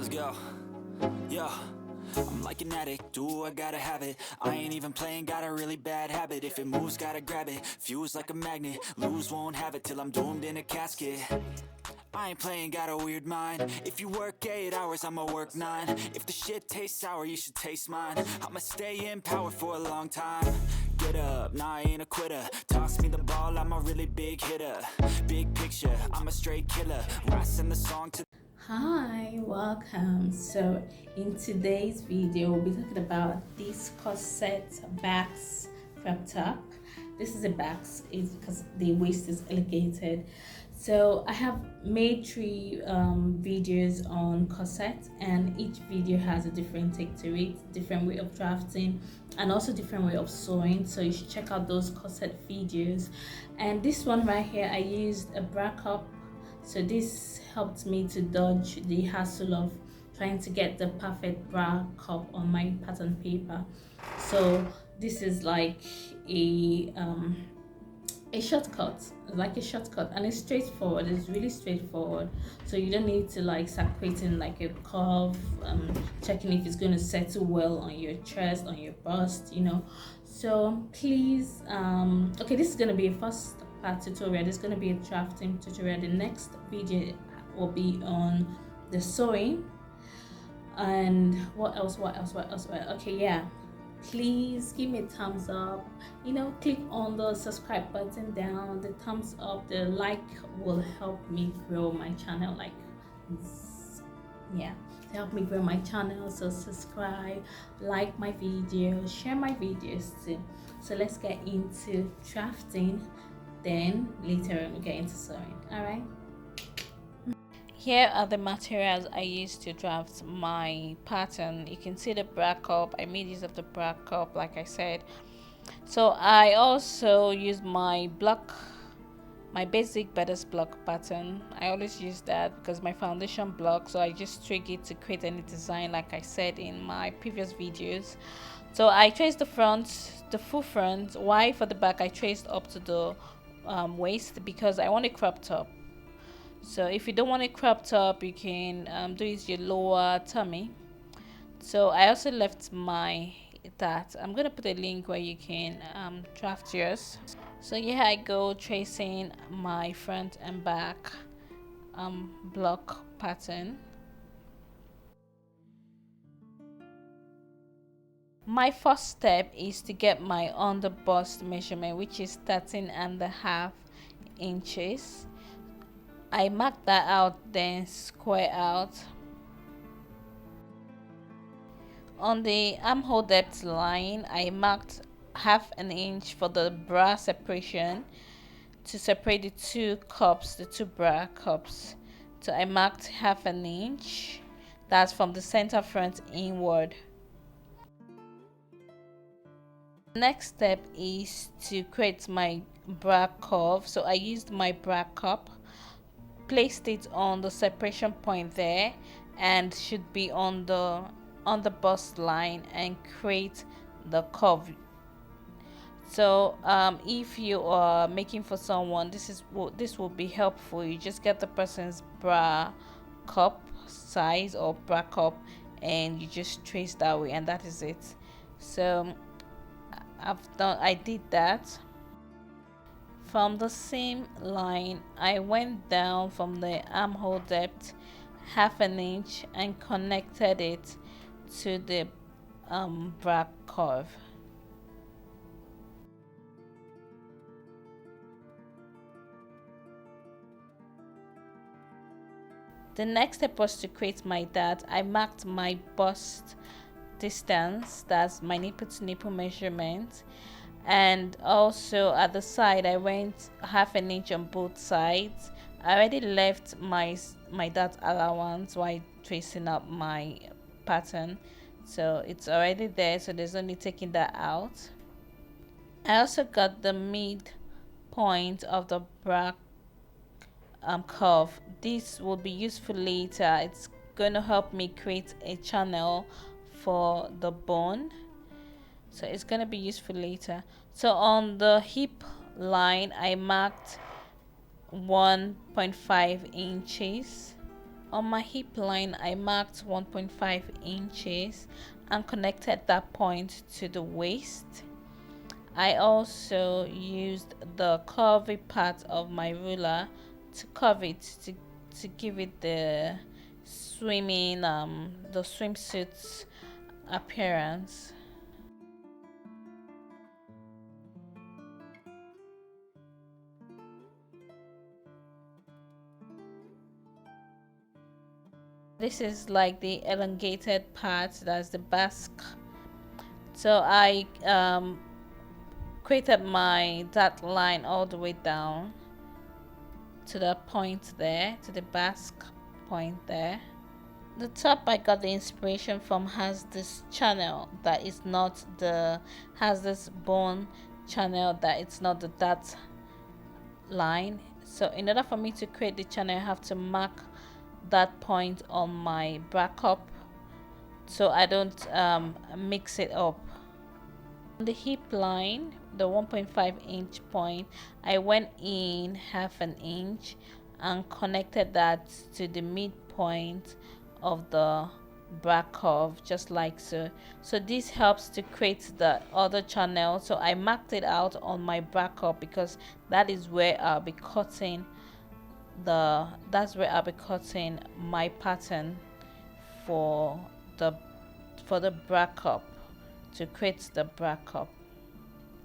Let's go. Yo, I'm like an addict, do I gotta have it. I ain't even playing, got a really bad habit. If it moves, gotta grab it, fuse like a magnet. Lose, won't have it till I'm doomed in a casket. I ain't playing, got a weird mind. If you work 8 hours, I'ma work 9. If the shit tastes sour, you should taste mine. I'ma stay in power for a long time. Get up, nah, I ain't a quitter. Toss me the ball, I'm a really big hitter. Big picture, I'm a straight killer. Rising the song to... Hi, welcome. So in today's video we'll be talking about this corset Basque crop top. This is a Basque because the waist is elongated. So I have made 3 videos on corset, and each video has a different take to it, different way of drafting, and also different way of sewing. So you should check out those corset videos. And this one right here, I used a bra cup. So this helped me to dodge the hassle of trying to get the perfect bra cup on my pattern paper. So this is like a shortcut, and it's straightforward. It's really straightforward. So you don't need to like start creating like a curve, checking if it's going to settle well on your chest, on your bust, you know. So please, okay, this is going to be a first part tutorial. This is going to be a drafting tutorial. The next video will be on the sewing, and what else, okay, yeah, please give me a thumbs up, you know, click on the subscribe button down. The thumbs up, the like will help me grow my channel, like, yeah, help me grow my channel. So subscribe, like my videos, share my videos too. So let's get into drafting, then later on we'll get into sewing. All right, here are the materials I used to draft my pattern. You can see the bra cup. I made use of the bra cup, like I said. So I also used my block, my basic bodice block pattern. I always use that because my foundation block, so I just twig it to create any design, like I said in my previous videos. So I traced the front, the full front. Why for the back I traced up to the waist? Because I want a crop top. So if you don't want a crop top, you can do it your lower tummy. So I also left my that. I'm gonna put a link where you can draft yours. So here I go, tracing my front and back block pattern. My first step is to get my under bust measurement, which is 13.5 inches. I mark that out, then square out. On the armhole depth line, I marked 1/2 inch for the bra separation to separate the 2 cups, the 2 bra cups. So I marked 1/2 inch. That's from the center front inward. Next step is to create my bra curve. So I used my bra cup, placed it on the separation point there, and should be on the bust line, and create the curve. So if you are making for someone, this will be helpful. You just get the person's bra cup size or bra cup, and you just trace that way, and that is it. So I did that. From the same line, I went down from the armhole depth 1/2 inch and connected it to the bra curve. The next step was to create my dart. I marked my bust distance, that's my nipple to nipple measurement, and also at the side I went 1/2 inch on both sides. I already left my dart allowance while tracing up my pattern, so it's already there, so there's only taking that out. I also got the mid point of the bra curve. This will be useful later. It's going to help me create a channel for the bone, so it's going to be useful later. So on the hip line I marked 1.5 inches. On my hip line, I marked 1.5 inches and connected that point to the waist. I also used the curvy part of my ruler to curve it to give it the swimming the swimsuit appearance. This is like the elongated part, that's the Basque. So I created my dot line all the way down to the point there, to the Basque point there. The top I got the inspiration from has this channel that is not the, has this bone channel that it's not the dot line. So in order for me to create the channel, I have to mark that point on my bra cup so I don't mix it up. On the hip line, the 1.5-inch point, I went in half an inch and connected that to the midpoint of the bra curve, just like so. So this helps to create the other channel. So I marked it out on my bra cup because that is where I'll be cutting my pattern for the bra cup, to create the bra cup.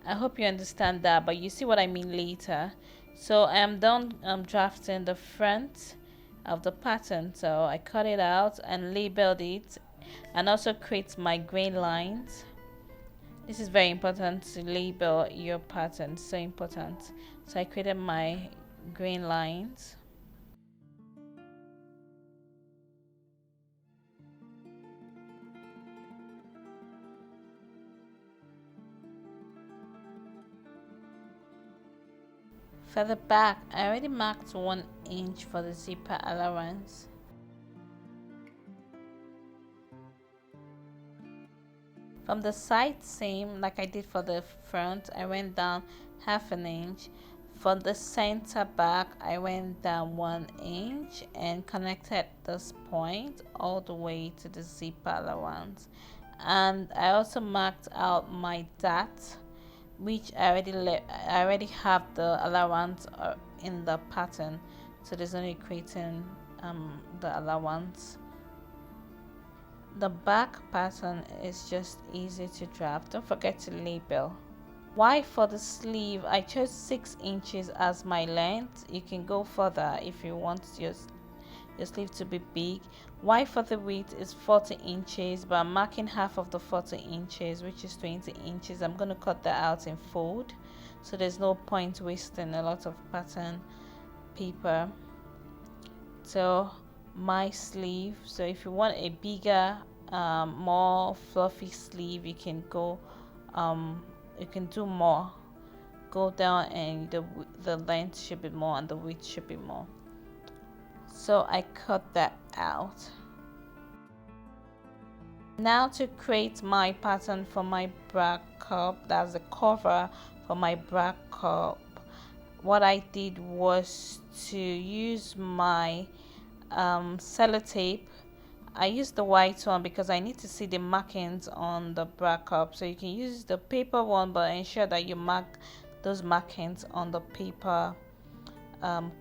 I hope you understand that, but you see what I mean later. So I am done drafting the front of the pattern, so I cut it out and labeled it and also create my grain lines. This is very important, to label your pattern, so important. So I created my grain lines. For the back, I already marked 1 inch for the zipper allowance. From the side, same like I did for the front, I went down half an inch. For the center back, I went down 1 inch and connected this point all the way to the zipper allowance. And I also marked out my dot, which I already have the allowance in the pattern, so there's only creating the allowance. The back pattern is just easy to draft. Don't forget to label. Why for the sleeve, I chose 6 inches as my length. You can go further if you want your sleeve to be big. Why for the width is 40 inches, but I'm marking half of the 40 inches, which is 20 inches. I'm going to cut that out in fold, so there's no point wasting a lot of pattern paper. So my sleeve, so if you want a bigger more fluffy sleeve, you can go you can do more, go down, and the length should be more and the width should be more. So I cut that out. Now to create my pattern for my bra cup, that's the cover for my bra cup, what I did was to use my sellotape. I used the white one because I need to see the markings on the bra cup. So you can use the paper one, but ensure that you mark those markings on the paper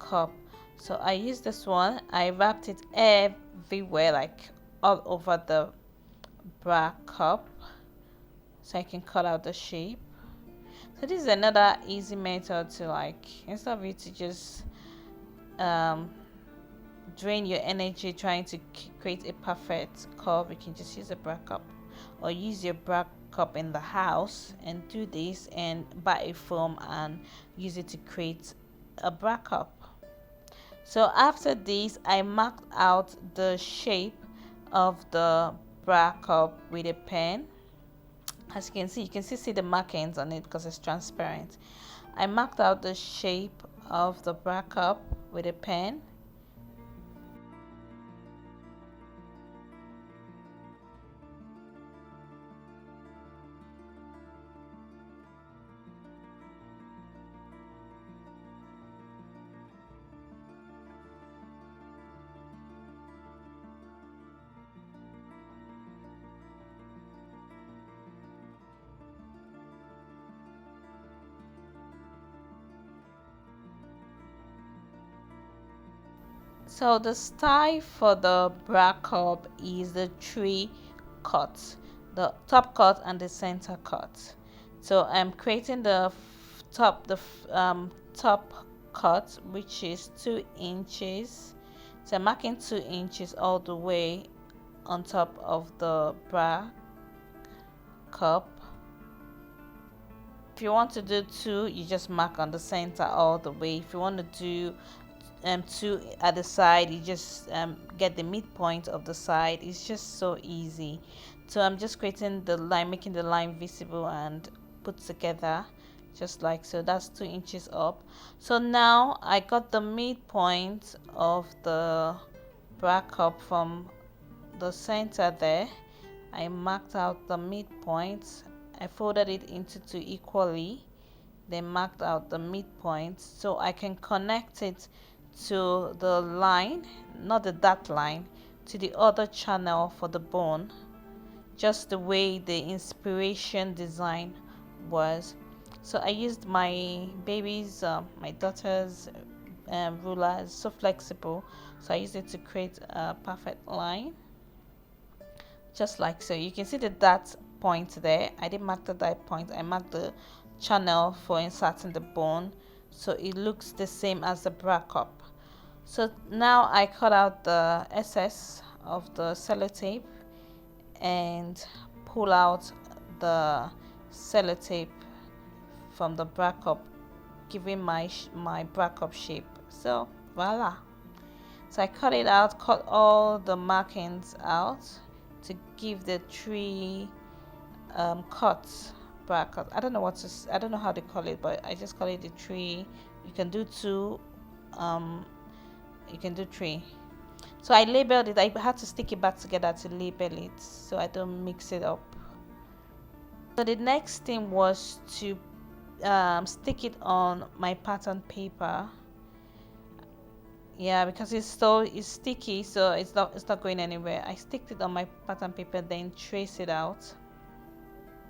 cup. So I used this one. I wrapped it everywhere, like all over the bra cup, so I can cut out the shape. So this is another easy method to, like, instead of you to just drain your energy trying to create a perfect curve, you can just use a bra cup, or use your bra cup in the house and do this, and buy a foam and use it to create a bra cup. So after this, I marked out the shape of the bra cup with a pen. As you can see the markings on it because it's transparent. I marked out the shape of the bra cup with a pen. So the style for the bra cup is the three cuts, the top cut and the center cut. So I'm creating the top cut, which is 2 inches. So I'm marking 2 inches all the way on top of the bra cup. If you want to do two, you just mark on the center all the way. If you want to do two at the side, you just get the midpoint of the side. It's just so easy. So I'm just creating the line, making the line visible and put together just like so. That's 2 inches up. So now I got the midpoint of the bra cup from the center there. I marked out the midpoint. I folded it into two equally, then marked out the midpoint so I can connect it to the line, not the dot line, to the other channel for the bone, just the way the inspiration design was. So I used my baby's, my daughter's ruler. It's so flexible, so I used it to create a perfect line, just like so. You can see the dot point there. I didn't mark the dot point, I marked the channel for inserting the bone, so it looks the same as the bra cup. So now I cut out the excess of the sellotape and pull out the sellotape from the bra cup, giving my bra cup shape. So voila. So I cut it out, cut all the markings out to give the three cuts, bra cut. I don't know I don't know how they call it, but I just call it the three. You can do two, you can do three. So I labeled it. I had to stick it back together to label it so I don't mix it up. So the next thing was to stick it on my pattern paper. Yeah, because it's sticky, so it's not going anywhere. I sticked it on my pattern paper, then trace it out.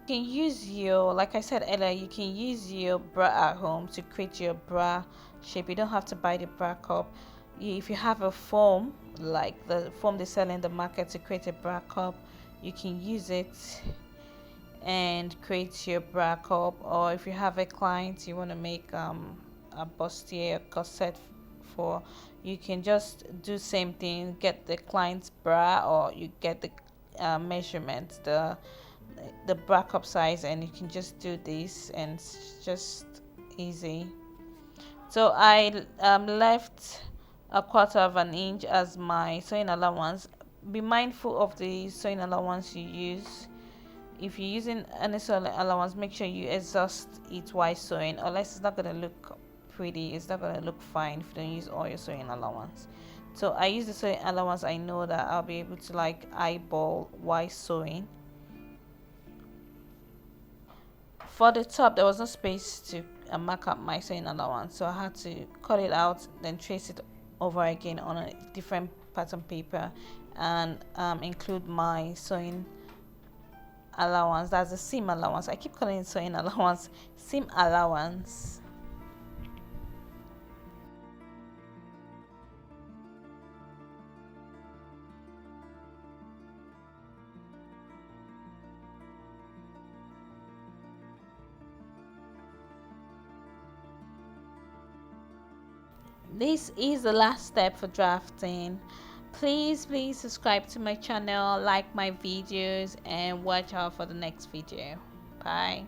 You can use your, like I said earlier, you can use your bra at home to create your bra shape. You don't have to buy the bra cup. If you have a foam, like the foam they sell in the market to create a bra cup, you can use it and create your bra cup. Or if you have a client you want to make a bustier corset for, you can just do same thing, get the client's bra, or you get the measurements, the bra cup size, and you can just do this, and it's just easy. So I left a 1/4 inch as my sewing allowance. Be mindful of the sewing allowance you use. If you're using any sewing allowance, make sure you exhaust it while sewing, otherwise it's not going to look pretty, it's not going to look fine if you don't use all your sewing allowance. So I use the sewing allowance I know that I'll be able to like eyeball while sewing. For the top, there was no space to mark up my sewing allowance, so I had to cut it out, then trace it over again on a different pattern paper, and include my sewing allowance. That's the seam allowance. I keep calling it sewing allowance, seam allowance. This is the last step for drafting. Please subscribe to my channel, like my videos, and watch out for the next video. Bye.